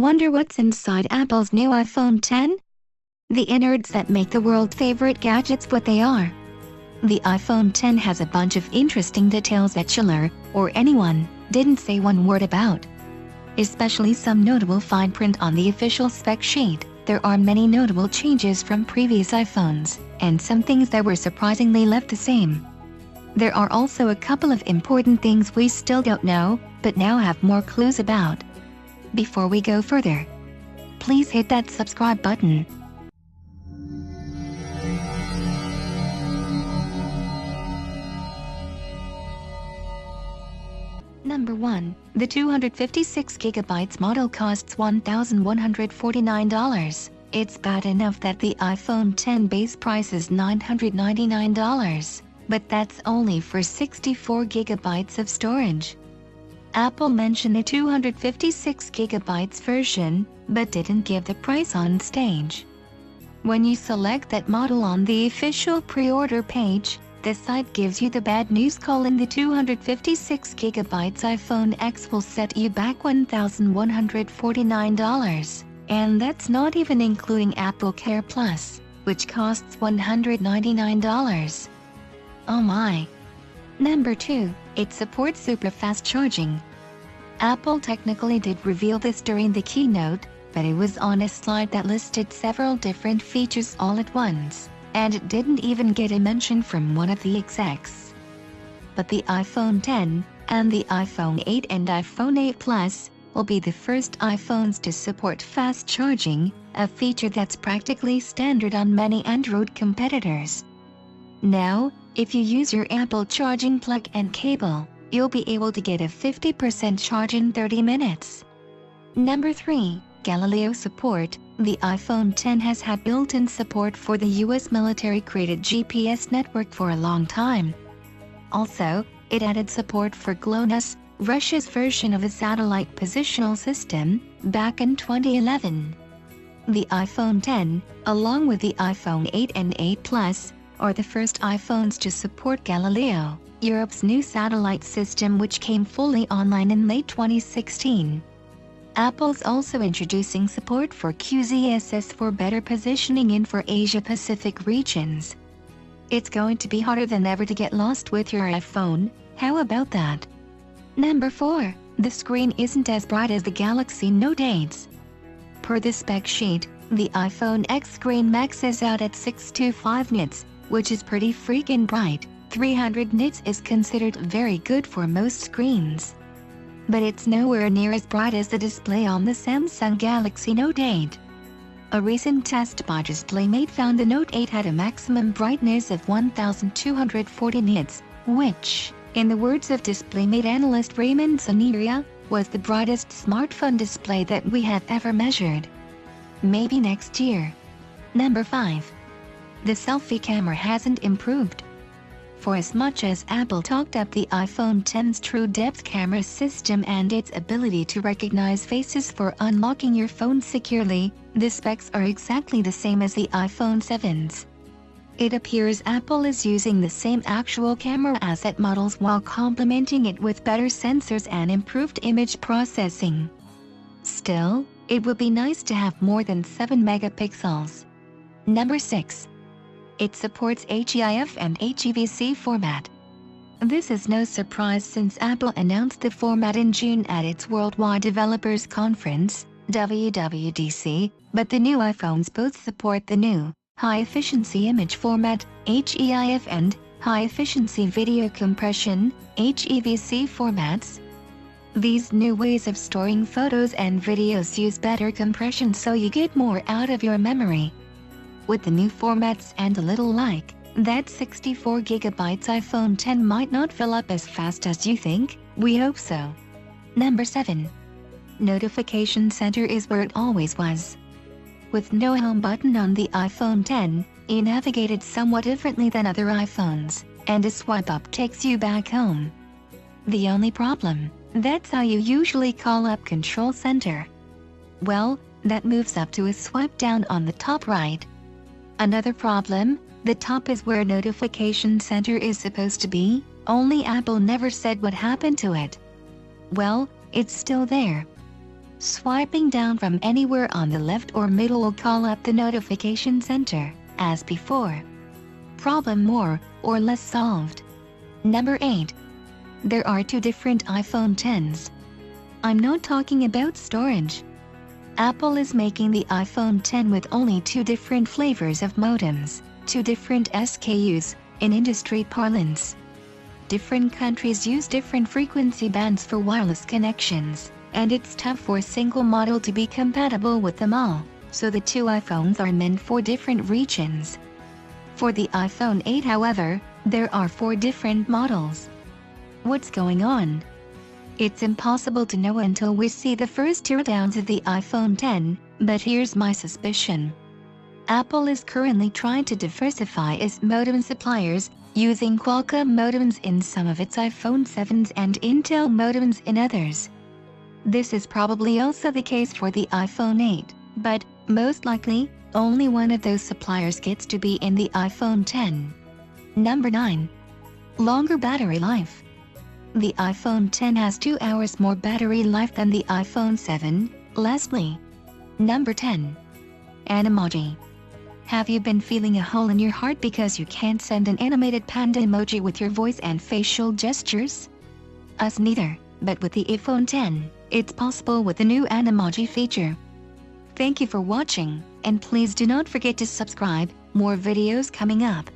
Wonder what's inside Apple's new iPhone 10? The innards that make the world's favorite gadgets what they are. The iPhone 10 has a bunch of interesting details that Schiller, or anyone, didn't say one word about. Especially some notable fine print on the official spec sheet. There are many notable changes from previous iPhones, and some things that were surprisingly left the same. There are also a couple of important things we still don't know, but now have more clues about. Before we go further, please hit that subscribe button. Number 1. The 256GB model costs $1,149. It's bad enough that the iPhone 10 base price is $999, but that's only for 64GB of storage. Apple mentioned the 256GB version, but didn't give the price on stage. When you select that model on the official pre-order page, the site gives you the bad news: the 256GB iPhone X will set you back $1,149, and that's not even including Apple Care Plus, which costs $199. Oh my! Number 2. It supports super fast charging. Apple technically did reveal this during the keynote, but it was on a slide that listed several different features all at once, and it didn't even get a mention from one of the execs. But the iPhone 10, and the iPhone 8 and iPhone 8 Plus, will be the first iPhones to support fast charging, a feature that's practically standard on many Android competitors. Now, if you use your Apple charging plug and cable, you'll be able to get a 50% charge in 30 minutes. Number 3. Galileo support. The iPhone 10 has had built-in support for the US military-created GPS network for a long time. Also, it added support for GLONASS, Russia's version of a satellite positional system, back in 2011. The iPhone 10, along with the iPhone 8 and 8 Plus, are the first iPhones to support Galileo, Europe's new satellite system which came fully online in late 2016. Apple's also introducing support for QZSS for better positioning in for Asia-Pacific regions. It's going to be harder than ever to get lost with your iPhone, how about that? Number 4. The screen isn't as bright as the Galaxy Note 8's. Per the spec sheet, the iPhone X screen maxes out at 625 nits, which is pretty freaking bright. 300 nits is considered very good for most screens. But it's nowhere near as bright as the display on the Samsung Galaxy Note 8. A recent test by DisplayMate found the Note 8 had a maximum brightness of 1240 nits, which, in the words of DisplayMate analyst Raymond Soneria, was the brightest smartphone display that we have ever measured. Maybe next year. Number 5. The selfie camera hasn't improved. For as much as Apple talked up the iPhone 10's true depth camera system and its ability to recognize faces for unlocking your phone securely, the specs are exactly the same as the iPhone 7's. It appears Apple is using the same actual camera asset models while complementing it with better sensors and improved image processing. Still, it would be nice to have more than 7 megapixels. Number 6. It supports HEIF and HEVC format. This is no surprise since Apple announced the format in June at its Worldwide Developers Conference, WWDC, but the new iPhones both support the new high-efficiency image format, HEIF, and high-efficiency video compression, HEVC formats. These new ways of storing photos and videos use better compression so you get more out of your memory. With the new formats and a little like that 64GB iPhone 10 might not fill up as fast as you think, we hope so. Number 7. Notification Center is where it always was. With no home button on the iPhone 10, you navigate it somewhat differently than other iPhones, and a swipe up takes you back home. The only problem, that's how you usually call up Control Center. Well, that moves up to a swipe down on the top right. Another problem, the top is where Notification Center is supposed to be, only Apple never said what happened to it. Well, it's still there. Swiping down from anywhere on the left or middle will call up the notification center, as before. Problem more or less solved. Number 8. There are two different iPhone Xs. I'm not talking about storage. Apple is making the iPhone X with only two different flavors of modems, two different SKUs, in industry parlance. Different countries use different frequency bands for wireless connections, and it's tough for a single model to be compatible with them all, so the two iPhones are meant for different regions. For the iPhone 8, however, there are 4 different models. What's going on? It's impossible to know until we see the first teardowns of the iPhone X, but here's my suspicion. Apple is currently trying to diversify its modem suppliers, using Qualcomm modems in some of its iPhone 7s and Intel modems in others. This is probably also the case for the iPhone 8, but, most likely, only one of those suppliers gets to be in the iPhone X. Number 9. Longer battery life. The iPhone X has 2 hours more battery life than the iPhone 7, lastly. Number 10. Animoji. Have you been feeling a hole in your heart because you can't send an animated panda emoji with your voice and facial gestures? Us neither, but with the iPhone X, it's possible with the new Animoji feature. Thank you for watching, and please do not forget to subscribe, more videos coming up.